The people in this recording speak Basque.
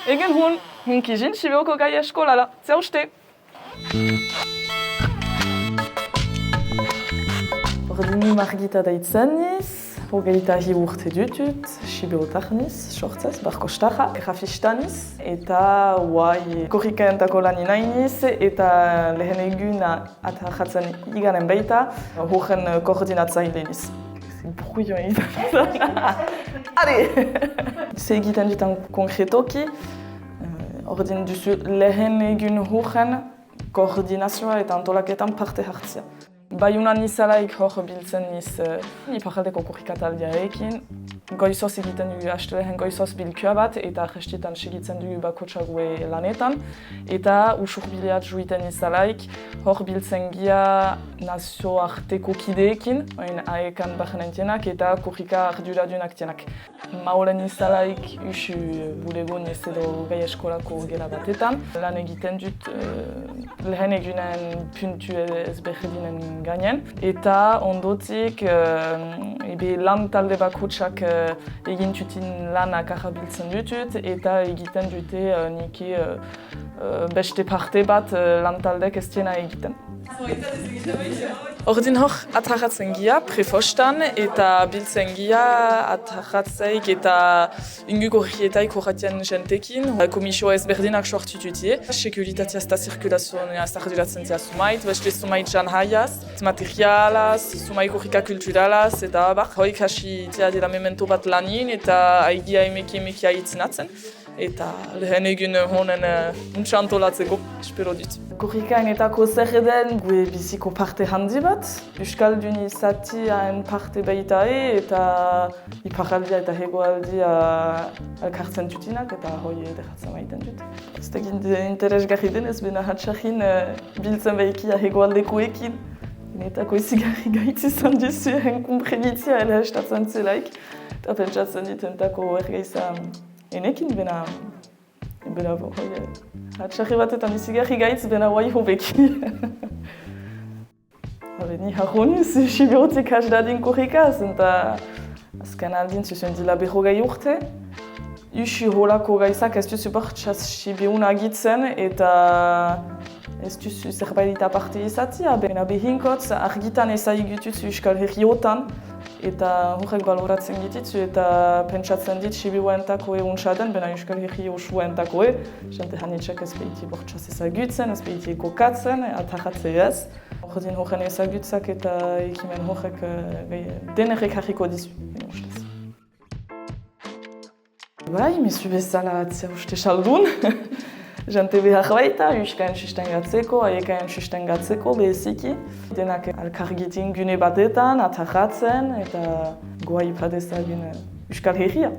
Egen hunkizin Sibioko gai eskolala. Zeuste! Ordini Margita deitzen niz, hogeita hi urte dutut, Sibiotar niz, sortzez, barkostaja, grafista niz, eta guai korrikaentako lani nahi niz, eta lehen egun atajatzen iganen baita, horren koordinatzaile niz. Bruio egiten. Ade! Ze egiten dutan konkretoki, ordin duzu lehen egun horren koordinazioa eta antolaketan parte hartzia. Baiunan nizalaik hor biltzen niz iparaldeko korrikataldiarekin. Goizoz egiten dugu astelehen goizoz bilkua bat eta gestietan segitzen dugu bakotsague lanetan. Eta usurbileat juiten nizalaik hor biltzen gia nazioarteko kideekin, aekan bajenentienak eta korrika arduradunak tienak. Maulen nizalaik usu bulego niz edo gai eskolako gela batetan. Lan egiten dut lehen egunen puntu ezberdinen gainen. Eta ondotik lan talde bakotsak egin tutin lanak arabiltzen dutut eta egiten dute niki beste parte bat lan taldek ez diena egiten. Ordin hor atarratzen gia prefostan eta biltzen gia atarratzeik eta inguko horrietaik horretien jentekin. Komisio ezberdinak sortu dutie. Sekuritatea eta zirkulazioa arduratzen zia sumait, beste sumait jan haiaz, materialaz, sumai korrika kulturalaz eta hoik hasi tia dela memento bat lanin eta aigia emeki aitzinatzen. Eta lehen egun honen untsa antolatzeko, espero dut. Korrikainetako zer eden gue biziko parte handi bat. Euskaldun izati hain parte baita eta iparaldia eta hegoaldia elkartzen dutinak eta hoi ederatzen maiten dut. Ez tegin interesgarri denez, bena hatxarrin biltzen behikia hegoaldekoekin. Netako izigarri gaitz izan dizu enkumprenitzia elhestatzen zelaik. Eta pentsatzen ditentako ergeiza enekin, bena hatxarri batetan izigarri gaitz, bena guai hobeki. Ni harroniz, Sibiotik hasdadin korrikaz, eta azken aldin zuzen dila berrogei urte. Usu holako gaizak ez duzu bortxaz Sibiuna agitzen, eta ez duzu zerbait aparte izatia. Bena behinkotz, argitan ezaigututzu Euskal Herriotan, eta horrek baloratzen dititzu eta pentsatzen dit Sibioentako untsaden, bena Euskal Herri osoentako jente hanitxak ez behiti bortxaz ezagutzen, ez behiti kokatzen, atarratze ez. Ordin horren ezagutzak eta ekimen horrek denerek harriko dizu. Bai, mesu bezala atzia uste saldun. Jente behar baita, euskaen sustengatzeko, aiekaen sustengatzeko beheziki. Denak alkargitin gune batetan, atarratzen eta goa ipadezagun Euskal Herria.